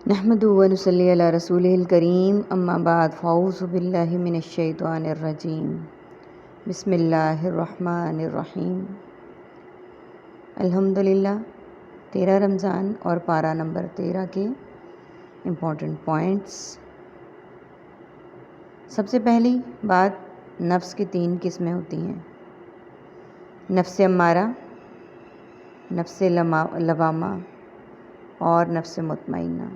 نحمدہ و نصلی علی رسولہ الکریم، اما بعد فاعوذ باللہ من الشیطان الرجیم، بسم اللہ الرحمن الرحیم۔ الحمدللہ 13 رمضان اور پارہ نمبر 13 کے امپورٹنٹ پوائنٹس۔ سب سے پہلی بات، نفس کی 3 قسمیں ہوتی ہیں: نفس امارہ، نفس لوامہ اور نفس مطمئنہ۔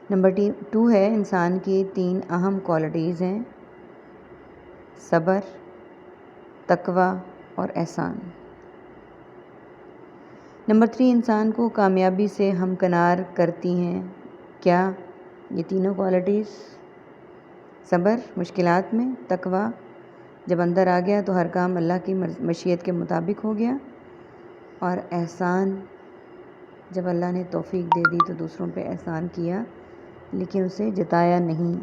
نمبر 2 ہے انسان کی 3 اہم کوالٹیز ہیں: صبر، تقوی اور احسان۔ نمبر 3 انسان کو کامیابی سے ہمکنار کرتی ہیں کیا؟ یہ تینوں کوالٹیز: صبر مشکلات میں، تقوی جب اندر آ گیا تو ہر کام اللہ کی مشیت کے مطابق ہو گیا، اور احسان جب اللہ نے توفیق دے دی تو دوسروں پہ احسان کیا لیکن اسے جتایا نہیں۔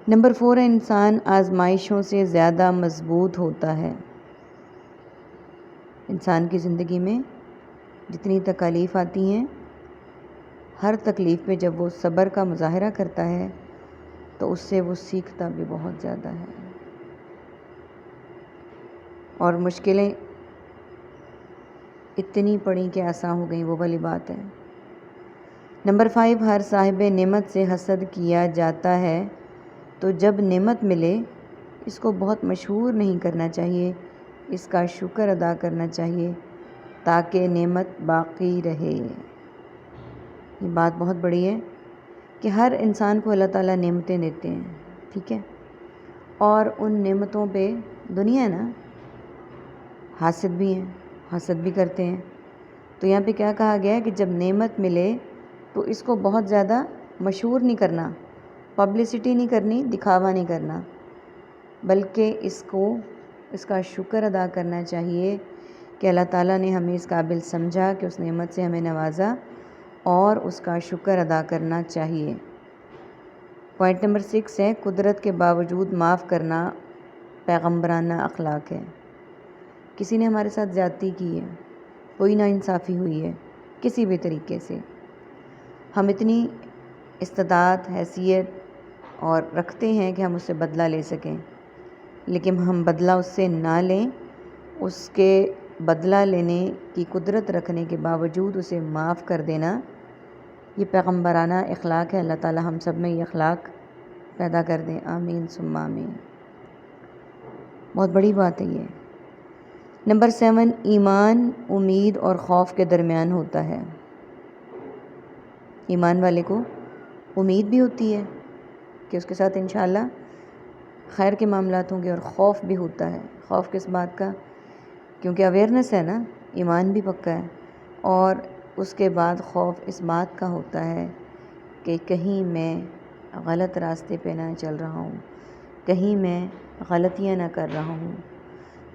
نمبر 4 ہے انسان آزمائشوں سے زیادہ مضبوط ہوتا ہے۔ انسان کی زندگی میں جتنی تکالیف آتی ہیں، ہر تکلیف پہ جب وہ صبر کا مظاہرہ کرتا ہے تو اس سے وہ سیکھتا بھی بہت زیادہ ہے، اور مشکلیں اتنی پڑیں کہ آسان ہو گئیں، وہ والی بات ہے۔ نمبر 5 ہر صاحب نعمت سے حسد کیا جاتا ہے، تو جب نعمت ملے اس کو بہت مشہور نہیں کرنا چاہیے، اس کا شکر ادا کرنا چاہیے تاکہ نعمت باقی رہے۔ یہ بات بہت بڑی ہے کہ ہر انسان کو اللہ تعالیٰ نعمتیں دیتے ہیں، ٹھیک ہے، اور ان نعمتوں پہ دنیا ہے نا، حاسد بھی ہیں، حسد بھی کرتے ہیں۔ تو یہاں پہ کیا کہا گیا ہے کہ جب نعمت ملے تو اس کو بہت زیادہ مشہور نہیں کرنا، پبلسٹی نہیں کرنی، دکھاوا نہیں کرنا، بلکہ اس کا شکر ادا کرنا چاہیے کہ اللہ تعالیٰ نے ہمیں اس قابل سمجھا کہ اس نعمت سے ہمیں نوازا، اور اس کا شکر ادا کرنا چاہیے۔ پوائنٹ نمبر 6 ہے قدرت کے باوجود معاف کرنا پیغمبرانہ اخلاق ہے۔ کسی نے ہمارے ساتھ زیادتی کی ہے، کوئی ناانصافی ہوئی ہے کسی بھی طریقے سے، ہم اتنی استطاعت، حیثیت اور رکھتے ہیں کہ ہم اس سے بدلہ لے سکیں، لیکن ہم بدلہ اس سے نہ لیں، اس کے بدلہ لینے کی قدرت رکھنے کے باوجود اسے معاف کر دینا، یہ پیغمبرانہ اخلاق ہے۔ اللہ تعالی ہم سب میں یہ اخلاق پیدا کر دیں، آمین ثم آمین۔ بہت بڑی بات ہے یہ۔ نمبر 7 ایمان امید اور خوف کے درمیان ہوتا ہے۔ ایمان والے کو امید بھی ہوتی ہے کہ اس کے ساتھ انشاءاللہ خیر کے معاملات ہوں گے، اور خوف بھی ہوتا ہے۔ خوف کس بات کا؟ کیونکہ اویئرنس ہے نا، ایمان بھی پکا ہے، اور اس کے بعد خوف اس بات کا ہوتا ہے کہ کہیں میں غلط راستے پہ نہ چل رہا ہوں، کہیں میں غلطیاں نہ کر رہا ہوں،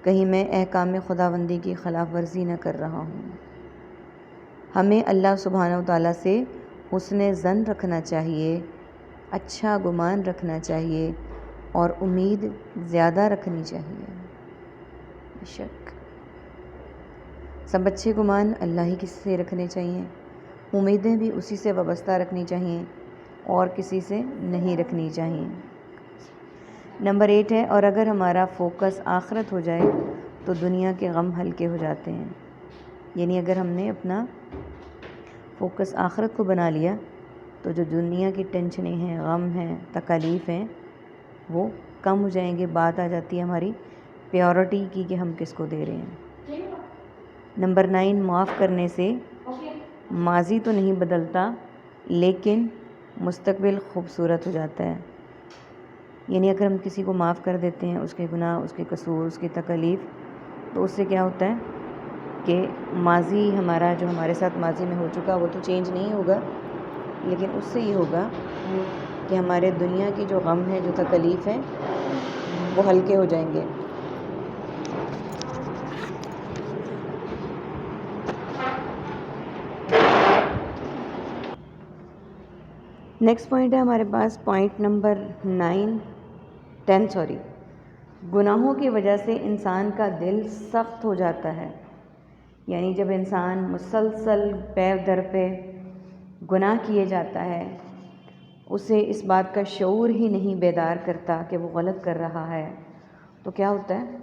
کہیں میں احکام خداوندی کی خلاف ورزی نہ کر رہا ہوں۔ ہمیں اللہ سبحانہ و تعالیٰ سے حسن ظن رکھنا چاہیے، اچھا گمان رکھنا چاہیے، اور امید زیادہ رکھنی چاہیے۔ بے شک سب اچھے گمان اللہ ہی کسی سے رکھنے چاہیے، امیدیں بھی اسی سے وابستہ رکھنی چاہیے اور کسی سے نہیں رکھنی چاہیے۔ نمبر 8 ہے اور اگر ہمارا فوکس آخرت ہو جائے تو دنیا کے غم ہلکے ہو جاتے ہیں۔ یعنی اگر ہم نے اپنا فوکس آخرت کو بنا لیا تو جو دنیا کی ٹینشنیں ہیں، غم ہیں، تکالیف ہیں، وہ کم ہو جائیں گے۔ بات آ جاتی ہے ہماری پیورٹی کی کہ ہم کس کو دے رہے ہیں۔ نمبر 9 معاف کرنے سے ماضی تو نہیں بدلتا لیکن مستقبل خوبصورت ہو جاتا ہے۔ یعنی اگر ہم کسی کو معاف کر دیتے ہیں، اس کے گناہ، اس کے قصور، اس کی تکالیف، تو اس سے کیا ہوتا ہے کہ ماضی ہمارا جو ہمارے ساتھ ماضی میں ہو چکا وہ تو چینج نہیں ہوگا، لیکن اس سے یہ ہوگا کہ ہمارے دنیا کی جو غم ہے، جو تکالیف ہے، وہ ہلکے ہو جائیں گے۔ نیکسٹ پوائنٹ ہے ہمارے پاس، پوائنٹ نمبر 10 گناہوں کی وجہ سے انسان کا دل سخت ہو جاتا ہے۔ یعنی جب انسان مسلسل پے در پہ گناہ کیے جاتا ہے، اسے اس بات کا شعور ہی نہیں بیدار کرتا کہ وہ غلط کر رہا ہے، تو کیا ہوتا ہے؟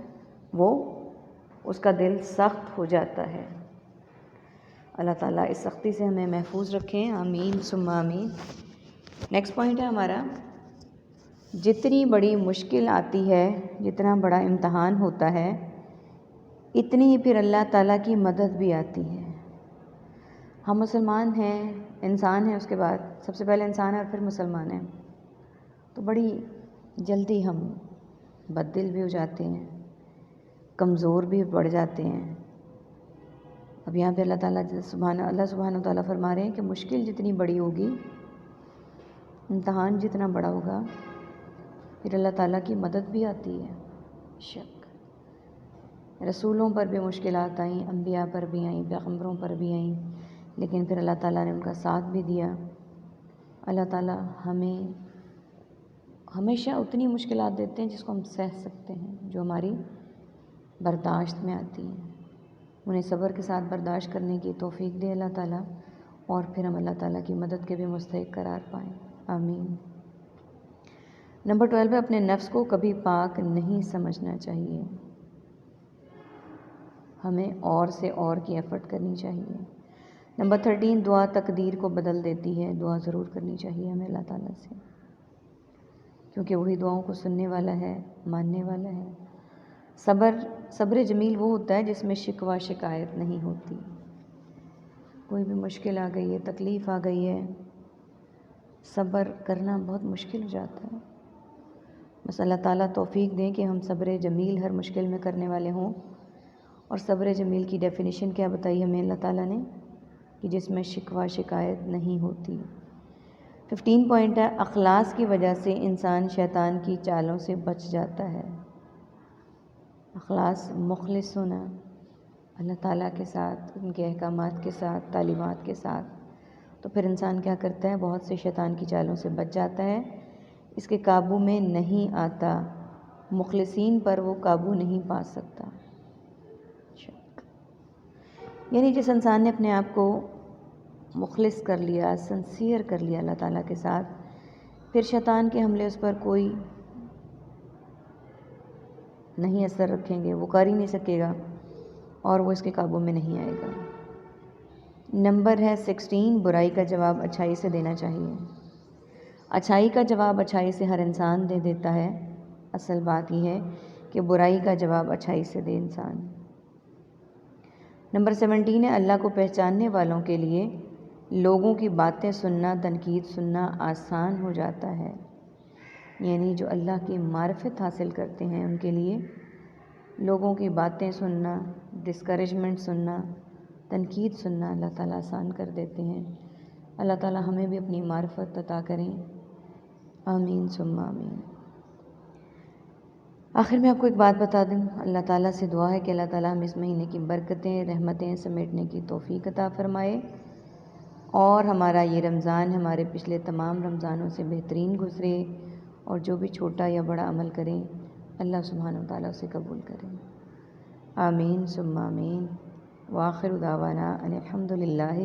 وہ اس کا دل سخت ہو جاتا ہے۔ اللہ تعالیٰ اس سختی سے ہمیں محفوظ رکھیں، آمین ثم آمین۔ نیکسٹ پوائنٹ ہے ہمارا، جتنی بڑی مشکل آتی ہے، جتنا بڑا امتحان ہوتا ہے، اتنی ہی پھر اللہ تعالیٰ کی مدد بھی آتی ہے۔ ہم مسلمان ہیں، انسان ہیں، اس کے بعد سب سے پہلے انسان ہے اور پھر مسلمان ہیں، تو بڑی جلدی ہم بد دل بھی ہو جاتے ہیں، کمزور بھی پڑ جاتے ہیں۔ اب یہاں پہ اللہ سبحانہ و تعالیٰ فرما رہے ہیں کہ مشکل جتنی بڑی ہوگی، امتحان جتنا بڑا ہوگا، پھر اللہ تعالیٰ کی مدد بھی آتی ہے۔ شک رسولوں پر بھی مشکلات آئیں، انبیاء پر بھی آئیں، پیغمبروں پر بھی آئیں، لیکن پھر اللہ تعالیٰ نے ان کا ساتھ بھی دیا۔ اللہ تعالیٰ ہمیں ہمیشہ اتنی مشکلات دیتے ہیں جس کو ہم سہ سکتے ہیں، جو ہماری برداشت میں آتی ہیں، انہیں صبر کے ساتھ برداشت کرنے کی توفیق دے اللہ تعالیٰ، اور پھر ہم اللہ تعالیٰ کی مدد کے بھی مستحق قرار پائیں، آمین۔ نمبر 12 ہے، اپنے نفس کو کبھی پاک نہیں سمجھنا چاہیے، ہمیں اور سے اور کی ایفرٹ کرنی چاہیے۔ نمبر 13، دعا تقدیر کو بدل دیتی ہے، دعا ضرور کرنی چاہیے ہمیں اللہ تعالیٰ سے، کیونکہ وہی دعاؤں کو سننے والا ہے، ماننے والا ہے۔ صبر جمیل وہ ہوتا ہے جس میں شکوہ شکایت نہیں ہوتی۔ کوئی بھی مشکل آ گئی ہے، تکلیف آ گئی ہے، صبر کرنا بہت مشکل ہو جاتا ہے۔ بس اللہ تعالیٰ توفیق دیں کہ ہم صبر جمیل ہر مشکل میں کرنے والے ہوں۔ اور صبر جمیل کی ڈیفینیشن کیا بتائی ہمیں اللہ تعالیٰ نے؟ کہ جس میں شکوہ شکایت نہیں ہوتی۔ 15 پوائنٹ ہے، اخلاص کی وجہ سے انسان شیطان کی چالوں سے بچ جاتا ہے۔ اخلاص، مخلص ہونا اللہ تعالیٰ کے ساتھ، ان کے احکامات کے ساتھ، تعلیمات کے ساتھ، تو پھر انسان کیا کرتا ہے؟ بہت سے شیطان کی چالوں سے بچ جاتا ہے، اس کے قابو میں نہیں آتا، مخلصین پر وہ قابو نہیں پا سکتا۔ یعنی جس انسان نے اپنے آپ کو مخلص کر لیا، سنسیئر کر لیا اللہ تعالیٰ کے ساتھ، پھر شیطان کے حملے اس پر کوئی نہیں اثر رکھیں گے، وہ کر ہی نہیں سکے گا، اور وہ اس کے قابو میں نہیں آئے گا۔ نمبر ہے 16، برائی کا جواب اچھائی سے دینا چاہیے۔ اچھائی کا جواب اچھائی سے ہر انسان دے دیتا ہے، اصل بات یہ ہے کہ برائی کا جواب اچھائی سے دے انسان۔ نمبر 17 ہے، اللہ کو پہچاننے والوں کے لیے لوگوں کی باتیں سننا، تنقید سننا آسان ہو جاتا ہے۔ یعنی جو اللہ کی معرفت حاصل کرتے ہیں ان کے لیے لوگوں کی باتیں سننا، ڈسکریجمنٹ سننا، تنقید سننا اللہ تعالیٰ آسان کر دیتے ہیں۔ اللہ تعالیٰ ہمیں بھی اپنی معرفت عطا کریں، آمین ثم آمین۔ آخر میں آپ کو ایک بات بتا دوں، اللہ تعالیٰ سے دعا ہے کہ اللہ تعالیٰ ہم اس مہینے کی برکتیں، رحمتیں سمیٹنے کی توفیق عطا فرمائے، اور ہمارا یہ رمضان ہمارے پچھلے تمام رمضانوں سے بہترین گزرے، اور جو بھی چھوٹا یا بڑا عمل کریں اللہ سبحانہ و تعالیٰ اسے قبول کریں، آمین ثم آمین۔ وآخر دعوانا ان الحمد للہ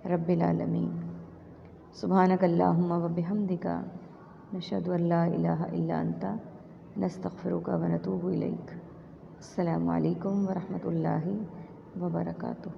رب العالمین۔ سبحانک اللہم و بحمدک، نشہد ان لا الہ الا انت، نستغفرک و نتوب الیک۔ السلام علیکم ورحمۃ اللہ وبرکاتہ۔